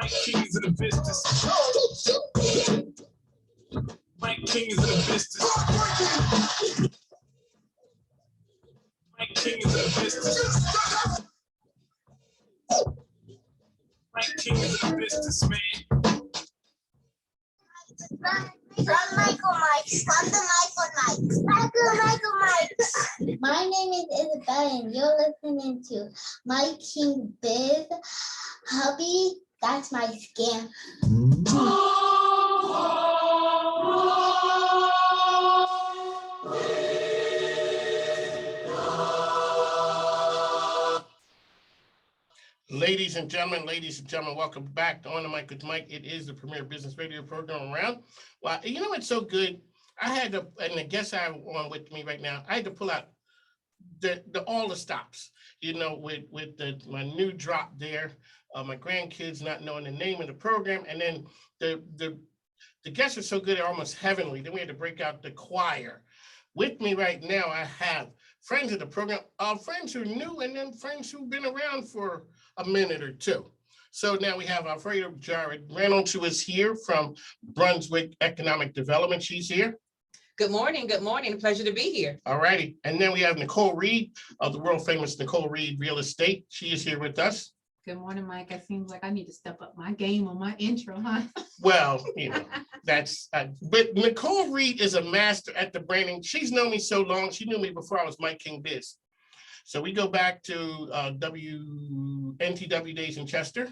Mike Kings of the business. Mike Kings of the business. Mike Kings of the business. Mike Kings of the business, man. From Michael Mike's. From the Michael Mike's. My name is Isabel, and you're listening to My King Biz. Hubby, that's my scam. Ladies and gentlemen, welcome back to On the Mic with Mike. It is the premier business radio program around. Well, you know, it's so good. I had to, and the guest I have on with me right now, I had to pull out all the stops, you know, with my new drop there, my grandkids not knowing the name of the program. And then the guests are so good, they're almost heavenly. Then we had to break out the choir. With me right now, I have friends of the program, friends who are new, and then friends who've been around for a minute or two. So now we have Alfreda Reynolds, who is here from Brunswick Economic Development. She's here. Good morning. Pleasure to be here. All righty. And then we have Nicole Reed of the world famous Nicole Reed Real Estate. She is here with us. Good morning, Mike. It seems like I need to step up my game on my intro, huh? Well, you know, that's, but Nicole Reed is a master at the branding. She's known me so long. She knew me before I was Mike King Biz. So we go back to NTW days in Chester,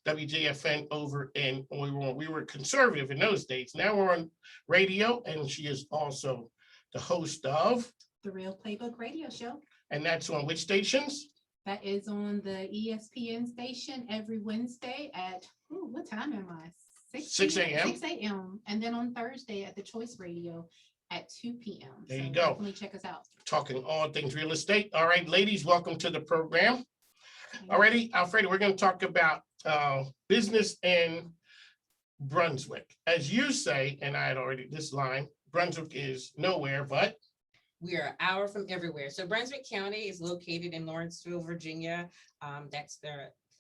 WJFN over in, we were conservative in those days. Now we're on radio, and she is also the host of The Real Playbook Radio Show. And that's on which stations? That is on the ESPN station every Wednesday at, what time am I? 6 a.m. 6 a.m. And then on Thursday at the Choice Radio at 2 p.m. There you so go. Definitely check us out. Talking all things real estate. All right, ladies, welcome to the program. Alrighty, Alfreda, we're going to talk about business in Brunswick. As you say, and I had already this line, Brunswick is nowhere but. We are an hour from everywhere. So Brunswick County is located in Lawrenceville, Virginia. That's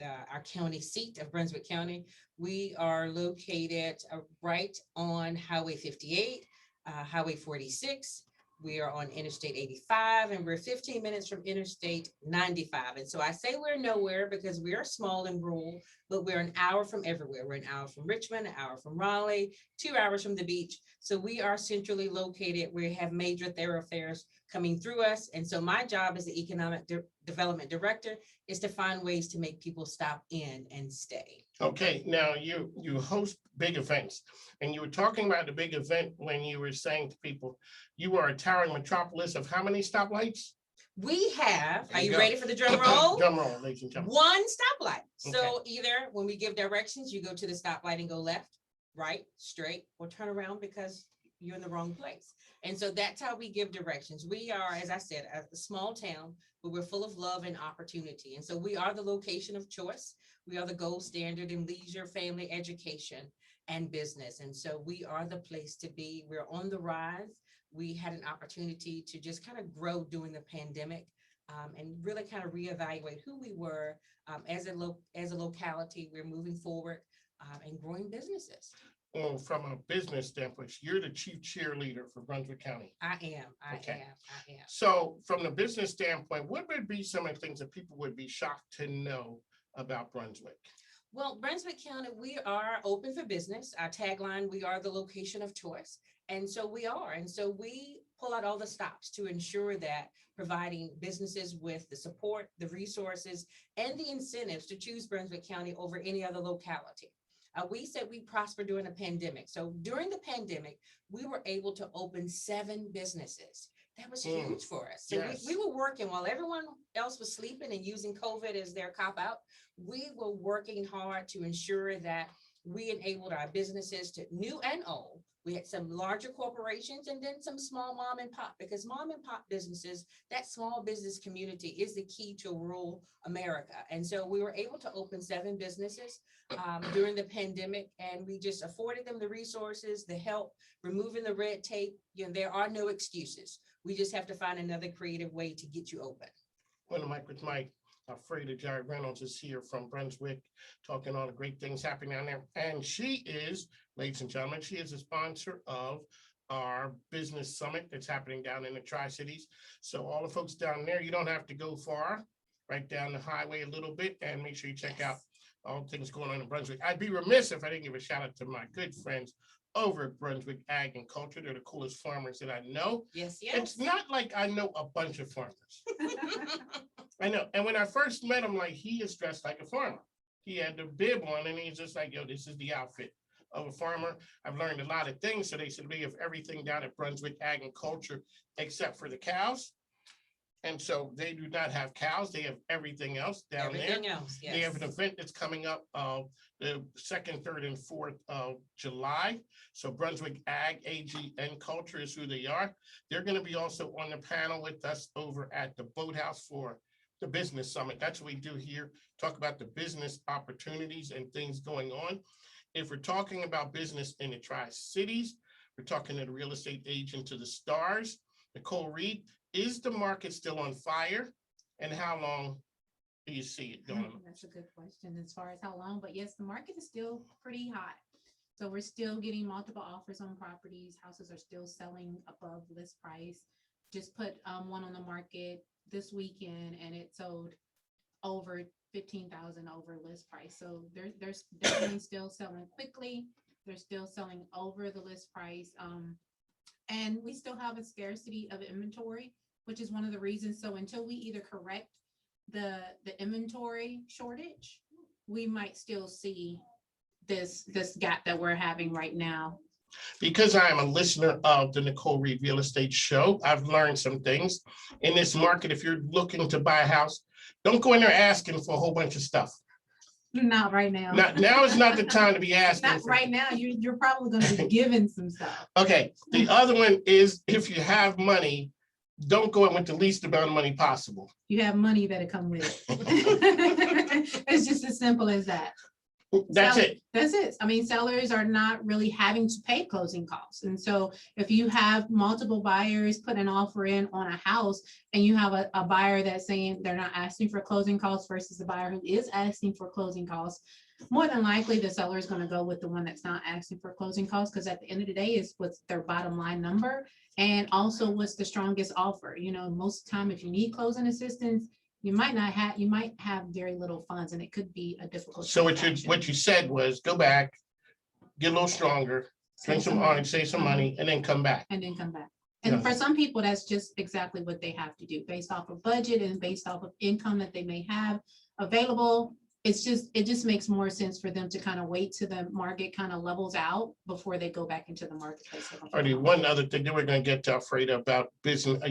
our county seat of Brunswick County. We are located right on Highway 58, Highway 46. We are on Interstate 85, and we're 15 minutes from Interstate 95. And so I say we're nowhere because we are small and rural, but we're an hour from everywhere. We're an hour from Richmond, an hour from Raleigh, 2 hours from the beach. So we are centrally located. We have major thoroughfares coming through us. And so my job as the Economic Development Director is to find ways to make people stop in and stay. Okay, now you host big events, and you were talking about the big event when you were saying to people, you are a towering metropolis of how many stoplights? We have, are you ready for the drum roll? Drum roll, ladies and gentlemen. One stoplight. Okay. So either when we give directions, you go to the stoplight and go left, right, straight, or turn around because you're in the wrong place. And so that's how we give directions. We are, as I said, a small town, but we're full of love and opportunity. And so we are the location of choice. We are the gold standard in leisure, family, education, and business. And so we are the place to be. We're on the rise. We had an opportunity to just kind of grow during the pandemic and really kind of reevaluate who we were as a locality. We're moving forward and growing businesses. Well, from a business standpoint, you're the chief cheerleader for Brunswick County. I am. So from the business standpoint, what would be some of the things that people would be shocked to know about Brunswick? Well, Brunswick County, we are open for business. Our tagline, we are the location of choice. And so we are. And so we pull out all the stops to ensure that providing businesses with the support, the resources, and the incentives to choose Brunswick County over any other locality. We said we prospered during the pandemic. So during the pandemic, we were able to open 7 businesses. That was huge for us. So yes. we were working while everyone else was sleeping and using COVID as their cop out. We were working hard to ensure that we enabled our businesses to new and old. We had some larger corporations and then some small mom and pop, because mom and pop businesses, that small business community is the key to rural America. And so we were able to open 7 businesses during the pandemic, and we just afforded them the resources, the help, removing the red tape. You know, there are no excuses. We just have to find another creative way to get you open. On the mic with Mike, Alfreda Reynolds is here from Brunswick, talking all the great things happening down there. And she is, ladies and gentlemen, she is a sponsor of our business summit that's happening down in the Tri-Cities. So all the folks down there, you don't have to go far, right down the highway a little bit, and make sure you check out all things going on in Brunswick. I'd be remiss if I didn't give a shout out to my good friends over at Brunswick Ag and Culture. They're the coolest farmers that I know. Yes, It's not like I know a bunch of farmers. I know. And when I first met him, like, he is dressed like a farmer. He had the bib on and he's just like, yo, this is the outfit of a farmer. I've learned a lot of things. So they said we have everything down at Brunswick Ag and Culture except for the cows. And so they do not have cows. They have everything else down there. Everything else, yes. They have an event that's coming up the 2nd, 3rd, and 4th of July. So Brunswick Ag, AG, and Culture is who they are. They're going to be also on the panel with us over at the Boathouse for the Business Summit. That's what we do here, talk about the business opportunities and things going on. If we're talking about business in the Tri-Cities, we're talking to the real estate agent to the stars, Nicole Reed. Is the market still on fire? And how long do you see it going? That's a good question as far as how long, but yes, the market is still pretty hot. So we're still getting multiple offers on properties. Houses are still selling above list price. Just put one on the market this weekend and it sold over 15,000 over list price. So they're definitely still selling quickly. They're still selling over the list price. And we still have a scarcity of inventory, which is one of the reasons. So until we either correct the inventory shortage, we might still see this gap that we're having right now. Because I am a listener of the Nicole Reed Real Estate Show, I've learned some things in this market. If you're looking to buy a house, don't go in there asking for a whole bunch of stuff. Not right now. Now is not the time to be asking. Not right now. You're probably going to be given some stuff. Okay. The other one is if you have money, don't go in with the least amount of money possible. You have money, you better come with it. It's just as simple as that. That's it. That's it. I mean, sellers are not really having to pay closing costs. And so if you have multiple buyers put an offer in on a house and you have a buyer that's saying they're not asking for closing costs versus a buyer who is asking for closing costs, more than likely the seller is going to go with the one that's not asking for closing costs, because at the end of the day is what's their bottom line number and also what's the strongest offer. You know, most of the time if you need closing assistance, you might have very little funds and it could be a difficult. So what you said was go back, get a little stronger, drink some orange, save some money, and then come back. And then come back. And for some people, that's just exactly what they have to do based off of budget and based off of income that they may have available. It just makes more sense for them to kind of wait till the market kind of levels out before they go back into the marketplace. Alrighty, one other thing that we're going to get to Alfreda about business,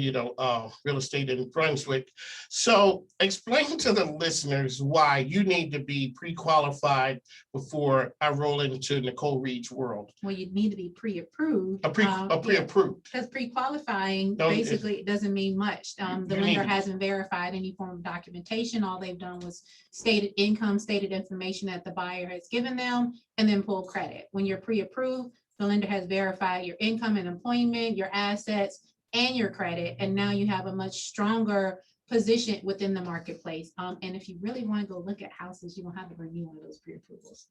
real estate in Brunswick. So explain to the listeners why you need to be pre-qualified before I roll into Nicole Reed's world. Well, you need to be pre-approved. Pre-approved. Because pre-qualifying basically doesn't mean much. The lender hasn't verified any form of documentation. All they've done was stated income, stated information that the buyer has given them, and then pull credit. When you're pre-approved, the lender has verified your income and employment, your assets, and your credit, and now you have a much stronger position within the marketplace. And if you really want to go look at houses, you don't have to renew one of those pre-approvals.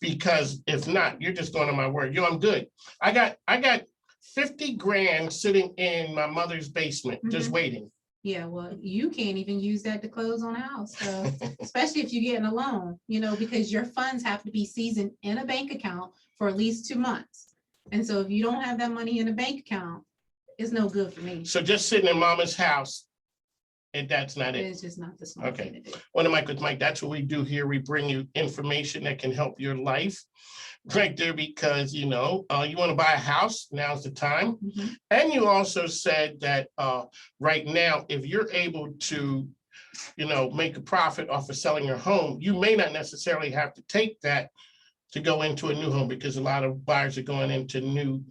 Because if not, you're just going on my word. Yo, I'm good. I got 50 grand sitting in my mother's basement, just waiting. Yeah, well, you can't even use that to close on a house, so, especially if you're getting a loan, because your funds have to be seasoned in a bank account for at least 2 months. And so if you don't have that money in a bank account, it's no good for me. So just sitting in mama's house, and that's not it. It's just not the smart thing to do. One of Mike with Mike, that's what we do here. We bring you information that can help your life right there, because you want to buy a house, now's the time. And you also said that right now, if you're able to make a profit off of selling your home, you may not necessarily have to take that to go into a new home, because a lot of buyers are going into new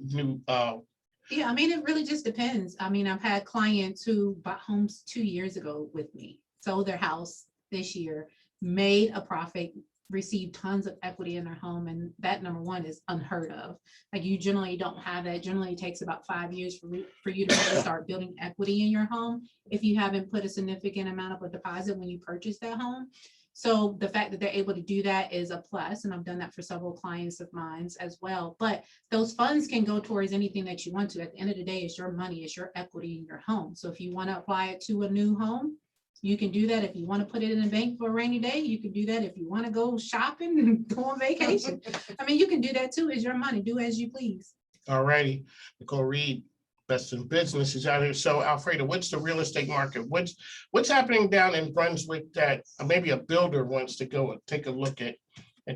yeah, I mean, it really just depends. I mean, I've had clients who bought homes 2 years ago with me, sold their house this year, made a profit, receive tons of equity in their home, and that number one is unheard of. Like, you generally don't have that. Generally it takes about 5 years for you to really start building equity in your home if you haven't put a significant amount of a deposit when you purchase that home. So the fact that they're able to do that is a plus, and I've done that for several clients of mine as well. But those funds can go towards anything that you want to. At the end of the day, it's your money, it's your equity in your home. So if you want to apply it to a new home, you can do that. If you want to put it in a bank for a rainy day, you can do that. If you want to go shopping and go on vacation, I mean, you can do that too. It's your money. Do as you please. All righty, Nicole Reed, best in business, is out here. So Alfreda, what's the real estate market? What's happening down in Brunswick that maybe a builder wants to go and take a look at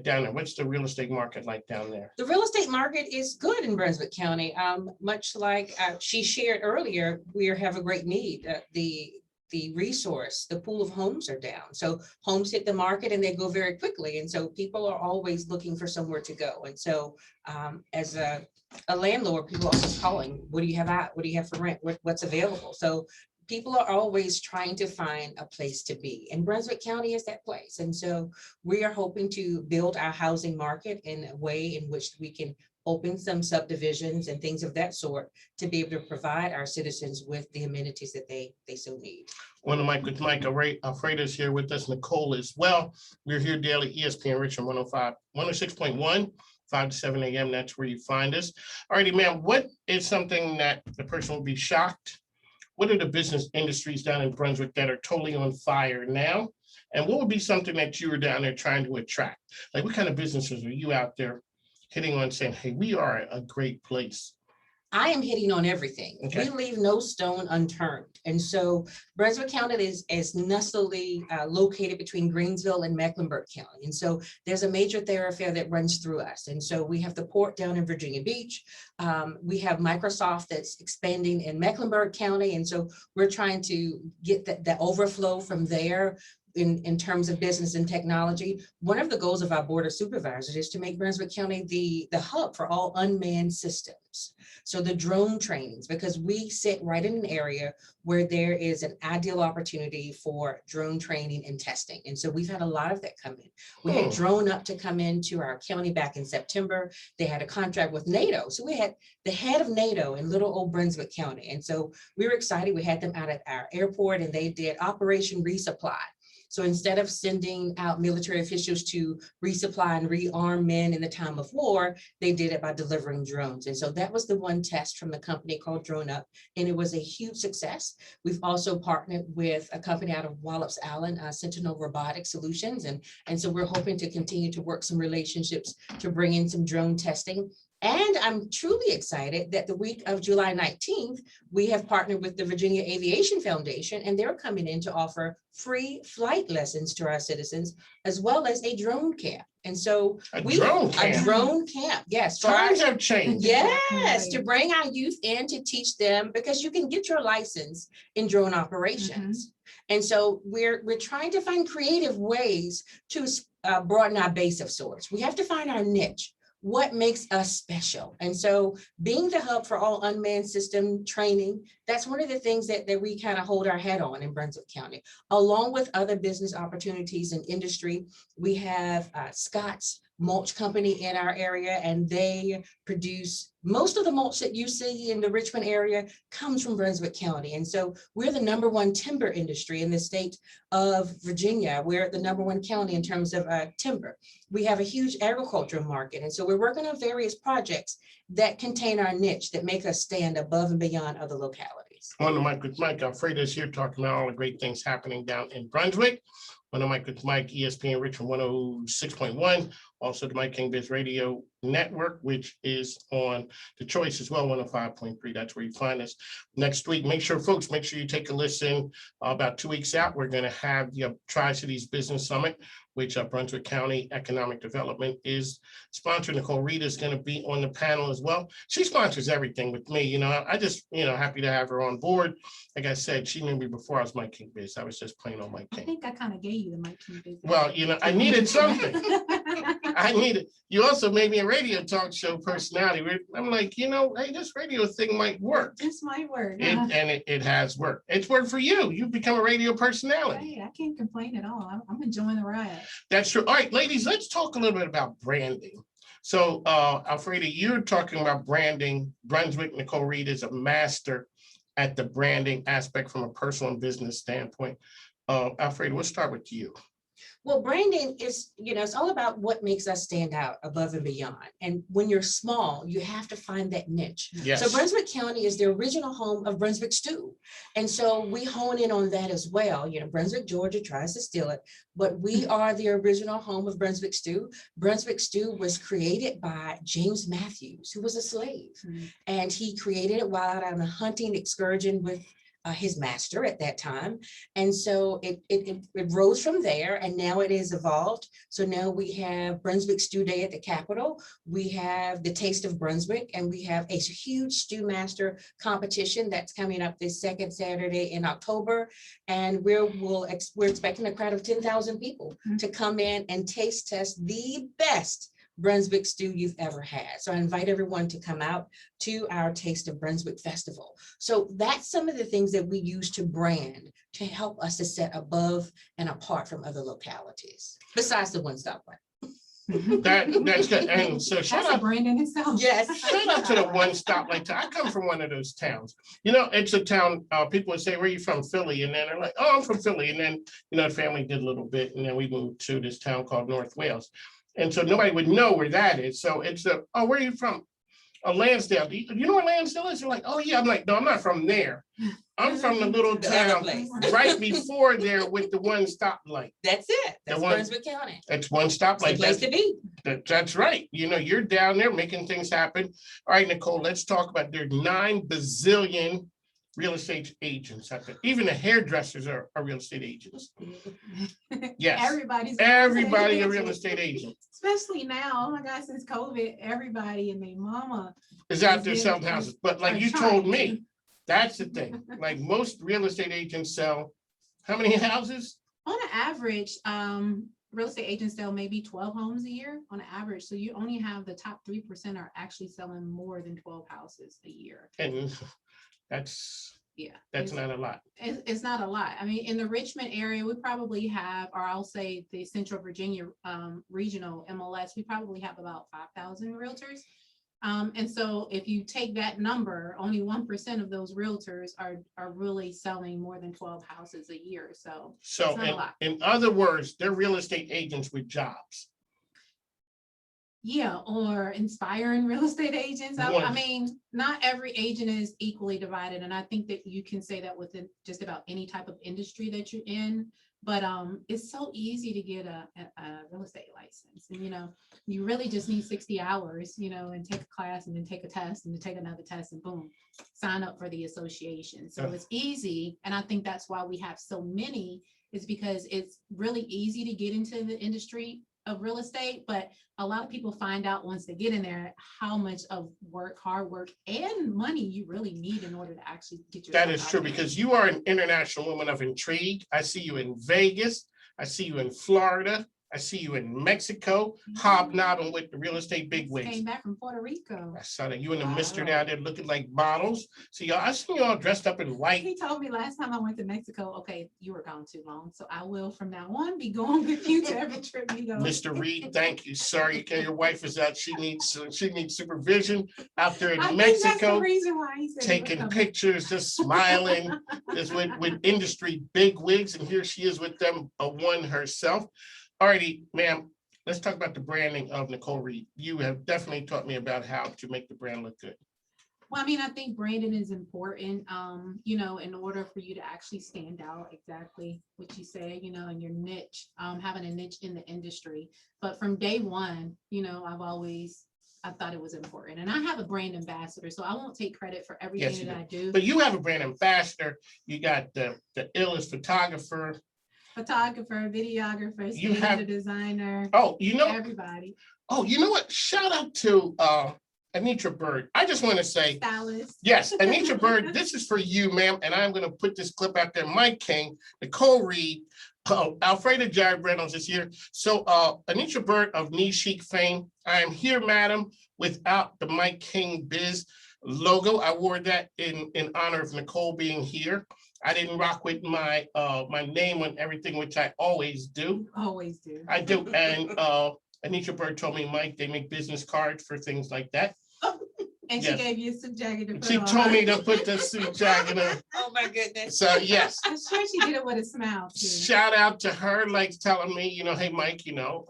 down there? What's the real estate market like down there? The real estate market is good in Brunswick County. Much like she shared earlier, we have a great need. The resource, the pool of homes are down. So homes hit the market and they go very quickly. And so people are always looking for somewhere to go. And so as a landlord, people are always calling, what do you have out? What do you have for rent? What's available? So people are always trying to find a place to be. And Brunswick County is that place. And so we are hoping to build our housing market in a way in which we can open some subdivisions and things of that sort to be able to provide our citizens with the amenities that they so need. On the mic with Mike, Alfreda is here with us, Nicole as well. We're here daily, ESPN Richmond 106.1, 5 to 7 a.m. That's where you find us. All righty, ma'am, what is something that the person will be shocked? What are the business industries down in Brunswick that are totally on fire now? And what would be something that you were down there trying to attract? Like, what kind of businesses are you out there hitting on saying, hey, we are a great place? I am hitting on everything. Okay. We leave no stone unturned. And so Brunswick County is nestledly located between Greensville and Mecklenburg County. And so there's a major thoroughfare that runs through us. And so we have the port down in Virginia Beach. We have Microsoft that's expanding in Mecklenburg County. And so we're trying to get that overflow from there. In terms of business and technology, one of the goals of our board of supervisors is to make Brunswick County the hub for all unmanned systems. So the drone trainings, because we sit right in an area where there is an ideal opportunity for drone training and testing. And so we've had a lot of that come in. We had Drone Up to come into our county back in September. They had a contract with NATO. So we had the head of NATO in little old Brunswick County. And so we were excited. We had them out at our airport and they did Operation Resupply. So instead of sending out military officials to resupply and rearm men in the time of war, they did it by delivering drones. And so that was the one test from the company called Drone Up, and it was a huge success. We've also partnered with a company out of Wallops Allen, Sentinel Robotic Solutions. And so we're hoping to continue to work some relationships to bring in some drone testing. And I'm truly excited that the week of July 19th, we have partnered with the Virginia Aviation Foundation, and they're coming in to offer free flight lessons to our citizens, as well as a drone camp. And so a drone camp, yes. Times have changed. Yes, to bring our youth in to teach them, because you can get your license in drone operations. And so we're trying to find creative ways to broaden our base of sorts. We have to find our niche. What makes us special? And so being the hub for all unmanned system training, that's one of the things that we kind of hold our head on in Brunswick County. Along with other business opportunities in industry, we have Scott's mulch company in our area, and they produce most of the mulch that you see in the Richmond area comes from Brunswick County. And so we're the #1 timber industry in the state of Virginia. We're the #1 county in terms of timber. We have a huge agricultural market. And so we're working on various projects that contain our niche, that make us stand above and beyond other localities. On the mic with Mike, Alfreda is here talking about all the great things happening down in Brunswick. On the mic with Mike, ESPN Richmond 106.1. Also the Mike King Biz Radio Network, which is on the Choice as well, 105.3. That's where you find us. Next week, make sure you take a listen. About 2 weeks out, we're going to have the Tri-Cities Business Summit, which Brunswick County Economic Development is sponsoring. Nicole Reed is going to be on the panel as well. She sponsors everything with me. I just, happy to have her on board. Like I said, she knew me before I was Mike King Biz. I was just playing on Mike King. I think I kind of gave you the Mike King Biz. Well, I needed something. I needed. You also made me a radio talk show personality. I'm like, hey, this radio thing might work. This might work. It has worked. It's worked for you. You've become a radio personality. Hey, I can't complain at all. I'm enjoying the ride. That's true. All right, ladies, let's talk a little bit about branding. So, Alfreda, you're talking about branding. Brunswick, Nicole Reed is a master at the branding aspect from a personal and business standpoint. Alfreda, we'll start with you. Well, branding is, it's all about what makes us stand out above and beyond. And when you're small, you have to find that niche. Yes. So Brunswick County is the original home of Brunswick stew. And so we hone in on that as well. Brunswick, Georgia tries to steal it, but we are the original home of Brunswick stew. Brunswick stew was created by James Matthews, who was a slave. And he created it while out on a hunting excursion with his master at that time. And so it rose from there, and now it has evolved. So now we have Brunswick Stew Day at the Capitol. We have the Taste of Brunswick, and we have a huge stew master competition that's coming up this second Saturday in October. And we're expecting a crowd of 10,000 people to come in and taste test the best Brunswick stew you've ever had. So I invite everyone to come out to our Taste of Brunswick Festival. So that's some of the things that we use to brand to help us to set above and apart from other localities, besides the one-stop one. That's good. And so shout That's a out, brand in itself. Yes. shout out to the one stop. Like I come from one of those towns. It's a town. People would say, "Where are you from?" Philly, and then they're like, "Oh, I'm from Philly." And then the family did a little bit, and then we moved to this town called North Wales. And so nobody would know where that is. So it's where are you from? Lansdale. Do you know where Lansdale is? You're like, oh yeah. I'm like, no, I'm not from there. I'm from the little The other town place. right before there with the one stoplight. That's it. That's The one- Brunswick County. That's one It's the stoplight. place to be. That's right. You're down there making things happen. All right, Nicole, let's talk about there's 9 bazillion real estate agents out there. Even the hairdressers are real estate agents. Yes. Everybody a real estate agent. Especially now, oh my God, since COVID, everybody and their mama. Is out there selling houses. But like are you trying told to. me, that's the thing. Like most real estate agents sell how many houses? On an average, real estate agents sell maybe 12 homes a year on average. So you only have the top 3% are actually selling more than 12 houses a year. And that's It's not a lot. It's not a lot. I mean, in the Richmond area, we probably have, or I'll say the Central Virginia regional MLS, we probably have about 5,000 realtors. And so if you take that number, only 1% of those realtors are really selling more than 12 houses a year. So it's not a lot. In other words, they're real estate agents with jobs. Yeah, or inspiring real estate agents. I mean, not every agent is equally divided. And I think that you can say that within just about any type of industry that you're in. But it's so easy to get a real estate license. And, you really just need 60 hours, and take a class and then take a test and then take another test and boom, sign up for the association. So it's easy. And I think that's why we have so many, is because it's really easy to get into the industry of real estate, but a lot of people find out once they get in there how much of hard work and money you really need in order to actually get your. That is true, because you are an international woman of intrigue. I see you in Vegas. I see you in Florida. I see you in Mexico, hobnobbing with the real estate bigwigs. Came back from Puerto Rico. I saw that you and the mister down there looking like models. So y'all, I see you all dressed up in white. He told me last time I went to Mexico, okay, you were gone too long. So I will from now on be going with you to every trip you go. Mr. Reed, thank you. Sorry, your wife is out. She needs supervision out there in I think that's the Mexico, reason why he said he was taking coming. pictures, just smiling, just with industry bigwigs. And here she is with them, a one herself. Alrighty, ma'am, let's talk about the branding of Nicole Reed. You have definitely taught me about how to make the brand look good. Well, I mean, I think branding is important, in order for you to actually stand out, exactly what you say, in your niche, having a niche in the industry. But from day one, I thought it was important. And I have a brand ambassador, so I won't take credit for everything that I do. But you have a brand ambassador. You got the illest photographer, videographer, You have- designer. Oh, everybody. Oh, you know what? Shout out to Anitra Bird, I just want to say, Stylist. yes, Anitra Bird, this is for you, ma'am, and I'm going to put this clip out there. Mike King, Nicole Reed, Alfreda Jared Reynolds is here. So Anitra Bird of Knee Chic fame, I am here, madam, without the Mike King Biz logo. I wore that in honor of Nicole being here. I didn't rock with my my name on everything, which I always do. Always do. I do, and Anitra Bird told me, Mike, they make business cards for things like that. And Yes. she gave you a suit jacket to put She on. told me to put the suit jacket on. Oh, my goodness. So yes, I'm sure she did it with a smile too. shout out to her, like telling me, you know, hey, Mike, you know,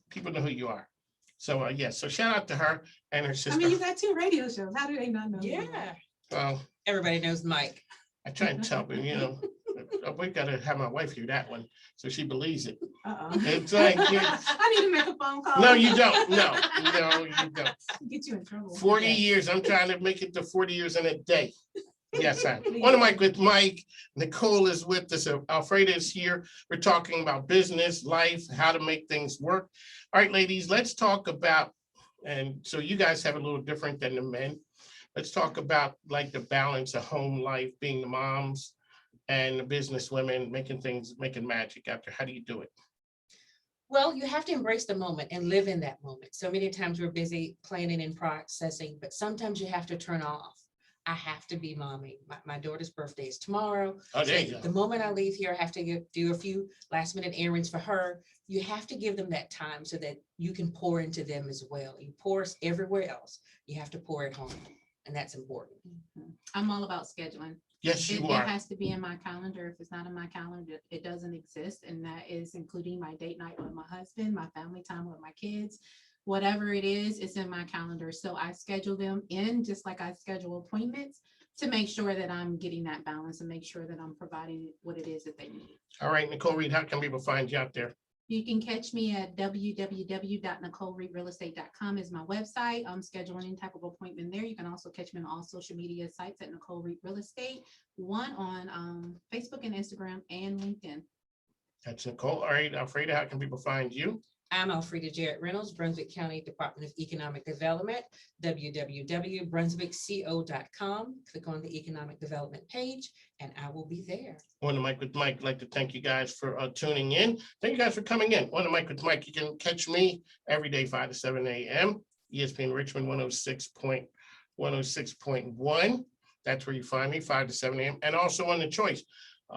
people know who you are. So yes, so shout out to her and her I sister. mean, you got 2 radio shows. How do they not know? who you are? Yeah. Well, Everybody knows Mike. I try and tell them, you know, we gotta have my wife hear that one, so she believes it. Uh-oh. It's like, I need to make a phone call. no, you don't. No, you don't. Get you in trouble. 40 Yes. years. I'm trying to make it to 40 years in a day. Yes, I. On the mic with Mike. Nicole is with us. Alfreda is here. We're talking about business, life, how to make things work. All right, ladies, let's talk about, and so you guys have a little different than the men. Let's talk about like the balance of home life, being the moms and the business women, making things, making magic out there. How do you do it? Well, you have to embrace the moment and live in that moment. So many times we're busy planning and processing, but sometimes you have to turn off. I have to be mommy. My daughter's birthday is tomorrow. Oh, there So you go. the moment I leave here, I have to do a few last minute errands for her. You have to give them that time so that you can pour into them as well. You pour everywhere else. You have to pour at home, and that's important. I'm all about scheduling. Yes, It you are. has to be in my calendar. If it's not in my calendar, it doesn't exist. And that is including my date night with my husband, my family time with my kids, whatever it is, it's in my calendar. So I schedule them in just like I schedule appointments to make sure that I'm getting that balance and make sure that I'm providing what it is that they need. All right, Nicole Reed, how can people find you out there? You can catch me at www.nicolereedrealestate.com is my website. I'm scheduling any type of appointment there. You can also catch me on all social media sites at Nicole Reed Real Estate, one on Facebook and Instagram and LinkedIn. That's Nicole. All right, Alfreda, how can people find you? I'm Alfreda Jared Reynolds, Brunswick County Department of Economic Development, www.brunswickco.com. Click on the Economic Development page, and I will be there. On the mic with Mike, I'd like to thank you guys for tuning in. Thank you guys for coming in. On the mic with Mike, you can catch me every day, 5 to 7 a.m. ESPN Richmond 106.1. That's where you find me, 5 to 7 a.m. And also on The Choice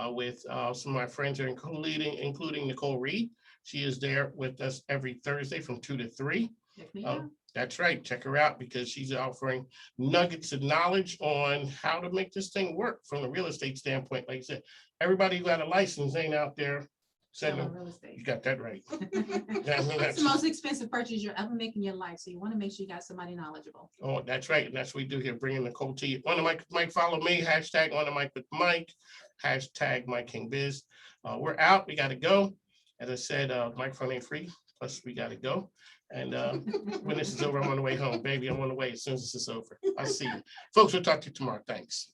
with some of my friends here, including Nicole Reed. She is there with us every Thursday from 2 to 3. Check me out. That's right. Check her out because she's offering nuggets of knowledge on how to make this thing work from the real estate standpoint. Like I said, everybody who got a license ain't out there Selling selling. real You estate. got that right. It's the most expensive purchase you'll ever make in your life. So you want to make sure you got somebody knowledgeable. Oh, that's right. And that's what we do here, bringing Nicole to you. On the mic with Mike, follow me. Hashtag on the mic with Mike. Hashtag Mike King Biz. We're out. We got to go. As I said, microphone ain't free. Plus, we got to go. And when this is over, I'm on the way home. Baby, I'm on the way as soon as this is over. I'll see you. Folks, we'll talk to you tomorrow. Thanks.